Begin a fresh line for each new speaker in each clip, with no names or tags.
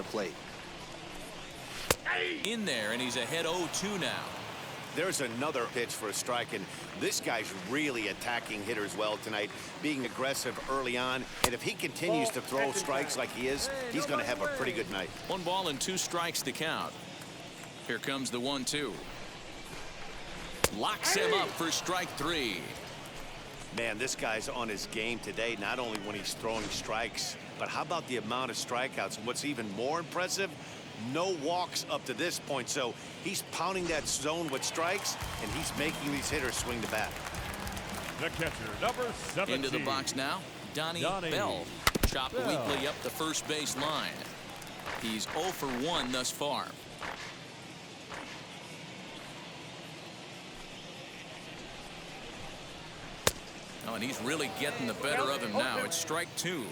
plate.
In there, and he's ahead 0-2 now.
There's another pitch for a strike, and this guy's really attacking hitters well tonight, being aggressive early on. And if he continues to throw strikes like he is, he's going to have a pretty good night.
1 ball and 2 strikes to count. Here comes the 1-2. Locks him up for strike 3.
Man, this guy's on his game today, not only when he's throwing strikes, but how about the amount of strikeouts? And what's even more impressive, no walks up to this point. So he's pounding that zone with strikes, and he's making these hitters swing the bat.
The catcher, number 17.
Into the box now, Donnie Bell. Chopped weakly up the first base line. He's 0 for 1 thus far. Oh, and he's really getting the better of him now. It's strike 2.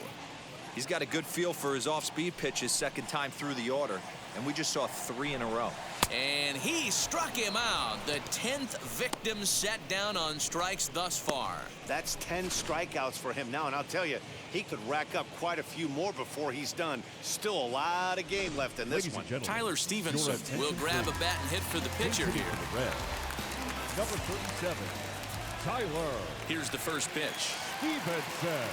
He's got a good feel for his off-speed pitches second time through the order, and we just saw 3 in a row.
And he struck him out. The 10th victim set down on strikes thus far.
That's 10 strikeouts for him now, and I'll tell you, he could rack up quite a few more before he's done. Still a lot of game left in this one.
Tyler Stevenson will grab a bat and hit for the pitcher here.
Number 37, Tyler.
Here's the first pitch.
Stevenson.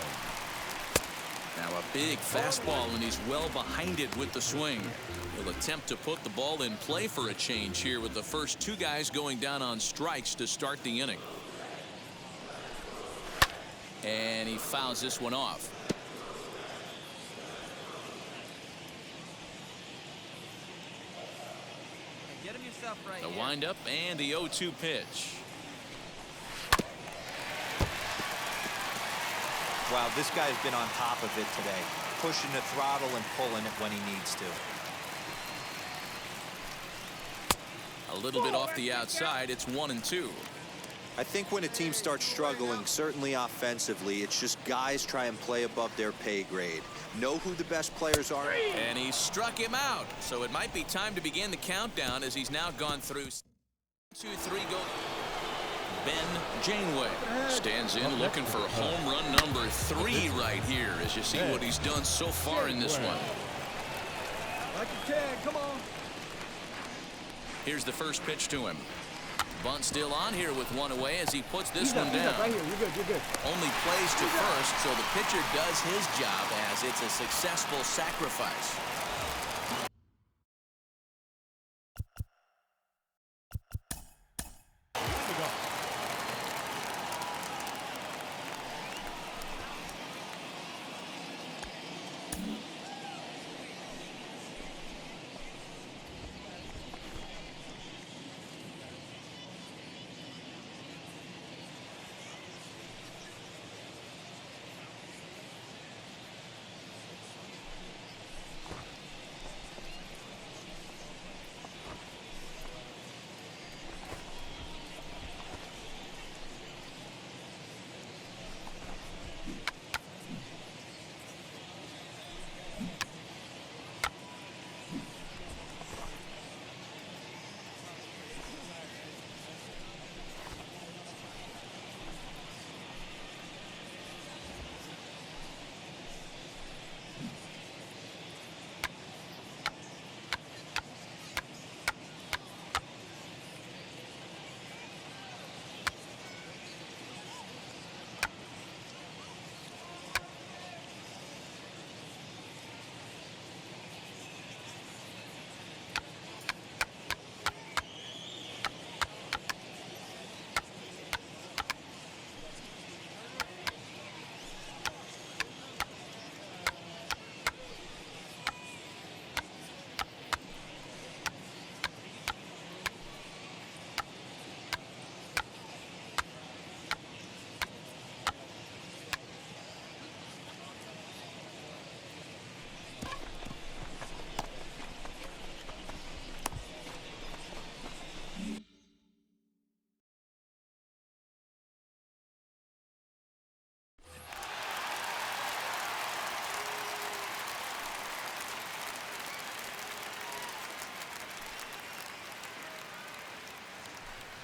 Now a big fastball, and he's well behind it with the swing. He'll attempt to put the ball in play for a change here with the first 2 guys going down on strikes to start the inning. And he fouls this one off.
Get him yourself right.
The windup and the 0-2 pitch.
Wow, this guy's been on top of it today, pushing the throttle and pulling it when he needs to.
A little bit off the outside. It's 1-2.
I think when a team starts struggling, certainly offensively, it's just guys try and play above their pay grade. Know who the best players are.
And he struck him out. So it might be time to begin the countdown as he's now gone through 2, 3 go. Ben Janeway stands in looking for home run number 3 right here as you see what he's done so far in this one.
Like a kid, come on.
Here's the first pitch to him. Bunt still on here with 1 away as he puts this one down.
Right here, you're good.
Only plays to first, so the pitcher does his job as it's a successful sacrifice.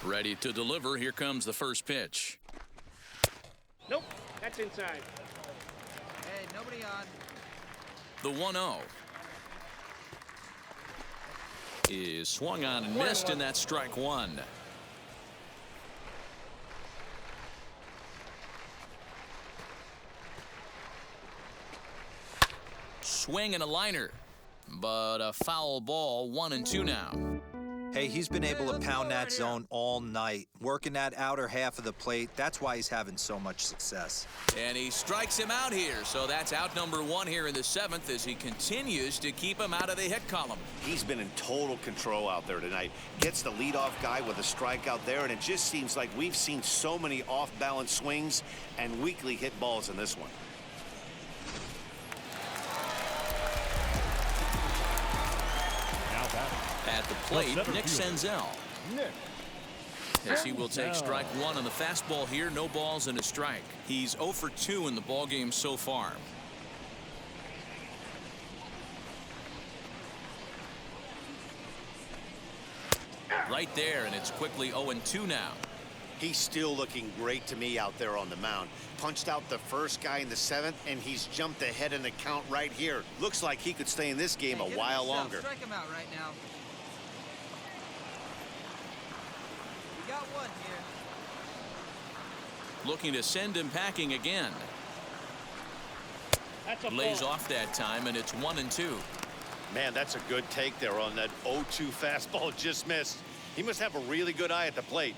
Ready to deliver. Here comes the first pitch.
Nope, that's inside.
Hey, nobody on.
The 1-0. is swung on and missed, and that's strike one. Swing and a liner, but a foul ball. 1-2 now.
Hey, he's been able to pound that zone all night, working that outer half of the plate. That's why he's having so much success.
And he strikes him out here, so that's out number one here in the seventh as he continues to keep him out of the hit column.
He's been in total control out there tonight. Gets the leadoff guy with a strikeout there, and it just seems like we've seen so many off-balance swings and weakly hit balls in this one.
At the plate, Nick Senzel. As he will take strike one on the fastball here. No balls and a strike. He's 0 for 2 in the ballgame so far. Right there, and it's quickly 0-2 now.
He's still looking great to me out there on the mound. Punched out the first guy in the seventh, and he's jumped ahead in the count right here. Looks like he could stay in this game a while longer.
Strike him out right now. We got one here.
Looking to send him packing again.
That's a
Lays
ball.
off that time, and it's 1-2.
Man, that's a good take there on that 0-2 fastball just missed. He must have a really good eye at the plate.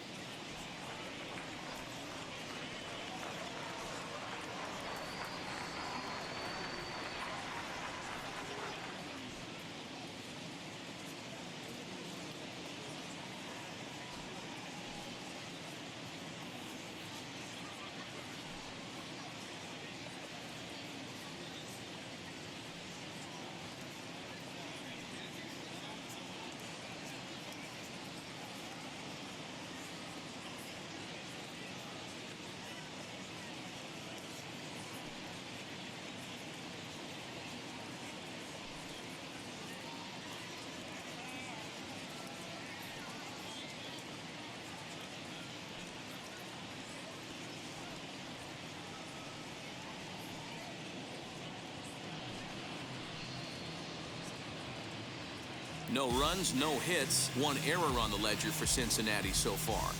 No runs, no hits, one error on the ledger for Cincinnati so far.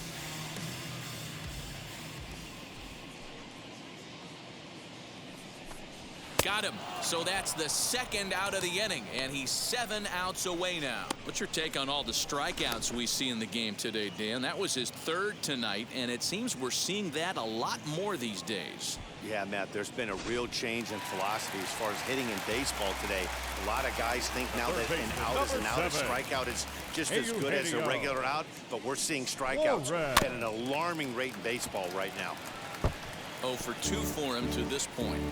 Got him. So that's the second out of the inning, and he's 7 outs away now. What's your take on all the strikeouts we see in the game today, Dan? That was his third tonight, and it seems we're seeing that a lot more these days.
Yeah, Matt, there's been a real change in philosophy as far as hitting in baseball today. A lot of guys think now that an out is an out, a strikeout is just as good as a regular out, but we're seeing strikeouts at an alarming rate in baseball right now.
0 for 2 for him to this point.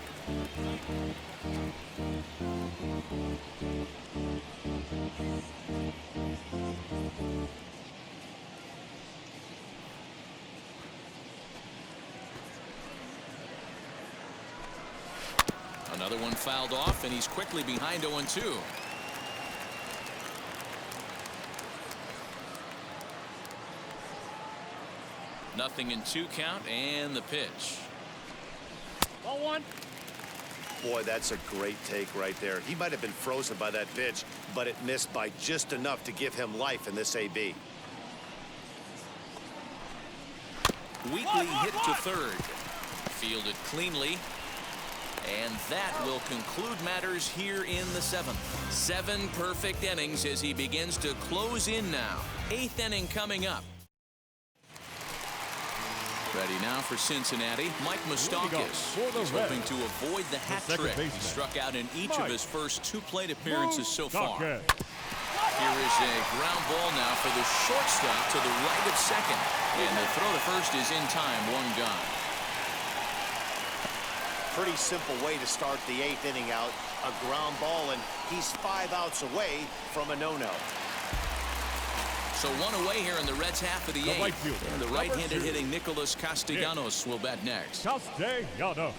Another one fouled off, and he's quickly behind 0-2. Nothing in 2 count, and the pitch.
Ball one.
Boy, that's a great take right there. He might have been frozen by that pitch, but it missed by just enough to give him life in this AB.
Weakly hit to third. Fielded cleanly. And that will conclude matters here in the 7th. 7 perfect innings as he begins to close in now. 8th inning coming up. Ready now for Cincinnati, Mike Moustakas. He's hoping to avoid the hat trick. He struck out in each of his first 2 plate appearances so far. Here is a ground ball now for the shortstop to the right of second. And the throw to first is in time, 1 gone.
Pretty simple way to start the 8th inning out. A ground ball, and he's 5 outs away from a no-no.
So 1 away here in the Reds' half of the 8th. And the right-handed hitting Nicholas Castellanos will bat next.
Castellanos.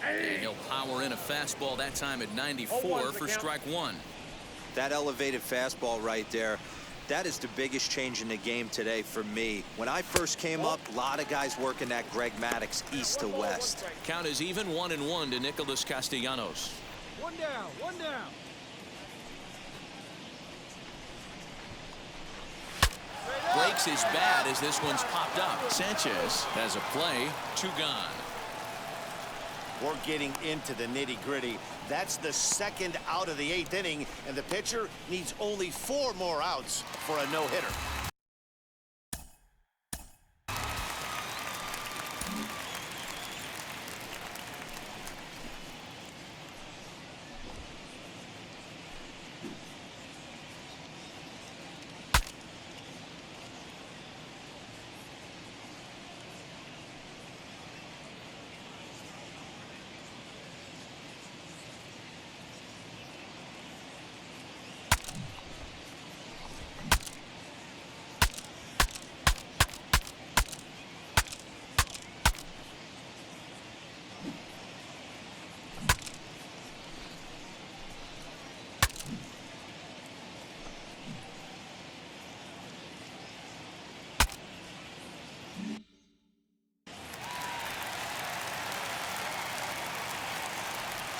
And he'll power in a fastball that time at 94 for strike 1.
That elevated fastball right there, that is the biggest change in the game today for me. When I first came up, a lot of guys working that Greg Maddux east to west.
Count is even 1-1 to Nicholas Castellanos.
One down, one down.
looks as bad as this one's popped up. Sanchez has a play, 2 gone.
We're getting into the nitty-gritty. That's the second out of the 8th inning, and the pitcher needs only 4 more outs for a no-hitter.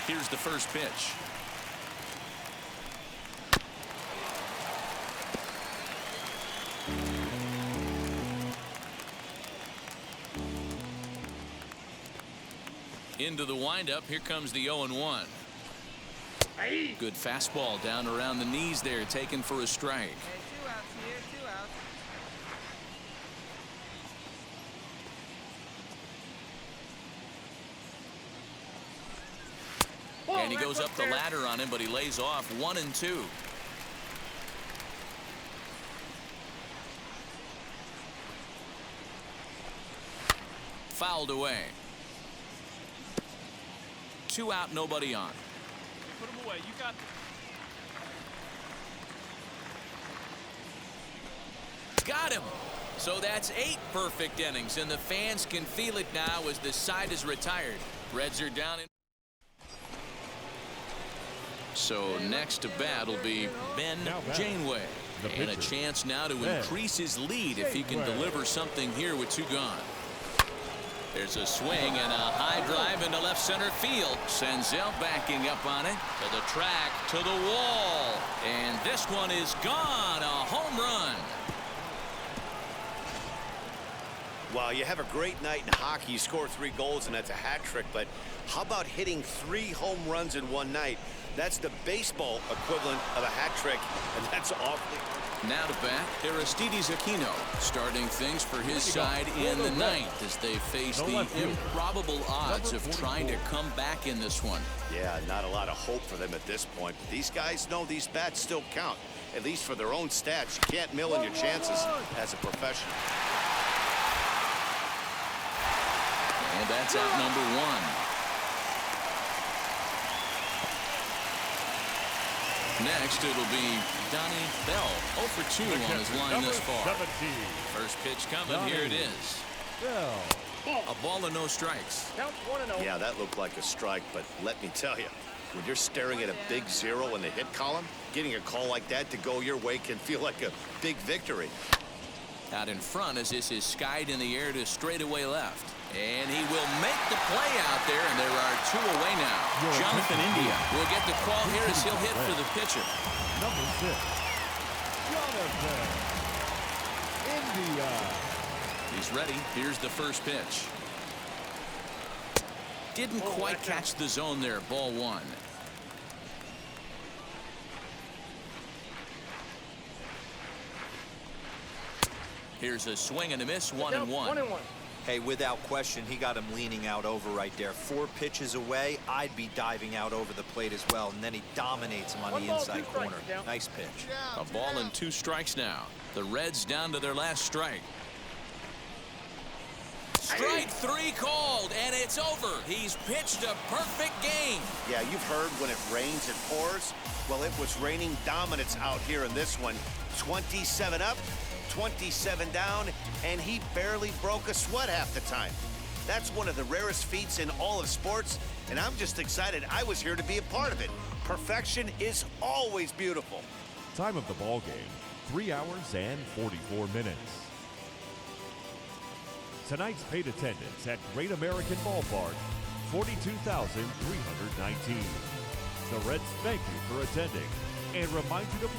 Here's the first pitch. Into the windup. Here comes the 0-1. Good fastball down around the knees there, taken for a strike.
Hey, 2 outs here, 2 outs.
And he goes up the ladder on him, but he lays off 1-2. Fouled away. 2 out, nobody on.
Put him away. You got.
Got him. So that's 8 perfect innings, and the fans can feel it now as the side is retired. Reds are down in. So next to bat will be Ben Janeway. And a chance now to increase his lead if he can deliver something here with 2 gone. There's a swing and a high drive into left center field. Senzel backing up on it. To the track, to the wall. And this one is gone. A home run.
Well, you have a great night in hockey. You score 3 goals, and that's a hat trick. But how about hitting 3 home runs in one night? That's the baseball equivalent of a hat trick, and that's awfully.
Now to bat, Aristides Aquino starting things for his side in the 9th as they face the improbable odds of trying to come back in this one.
Yeah, not a lot of hope for them at this point. But these guys know these bats still count, at least for their own stats. You can't mill in your chances as a professional.
And that's out number 1. Next, it'll be Donnie Bell, 0 for 2 on his line thus far.
17.
First pitch coming. Here it is. A ball and no strikes.
Count 1-0.
Yeah, that looked like a strike, but let me tell you, when you're staring at a big 0 in the hit column, getting a call like that to go your way can feel like a big victory.
Out in front as this is skied in the air to straightaway left. And he will make the play out there, and there are 2 away now. Jonathan India will get the call here as he'll hit for the pitcher.
Number 6, Jonathan India.
He's ready. Here's the first pitch. Didn't quite catch the zone there. Ball 1. Here's a swing and a miss. 1-1.
1-1.
Hey, without question, he got him leaning out over right there. 4 pitches away, I'd be diving out over the plate as well, and then he dominates him on the inside corner. Nice pitch.
A ball and 2 strikes now. The Reds down to their last strike. Strike 3 called, and it's over. He's pitched a perfect game.
Yeah, you've heard when it rains, it pours. Well, it was raining dominance out here in this one. 27 up, 27 down, and he barely broke a sweat half the time. That's one of the rarest feats in all of sports, and I'm just excited I was here to be a part of it. Perfection is always beautiful.
Time of the ball game, 3 hours and 44 minutes. Tonight's paid attendance at Great American Ballpark, 42,319. The Reds thank you for attending and remind you to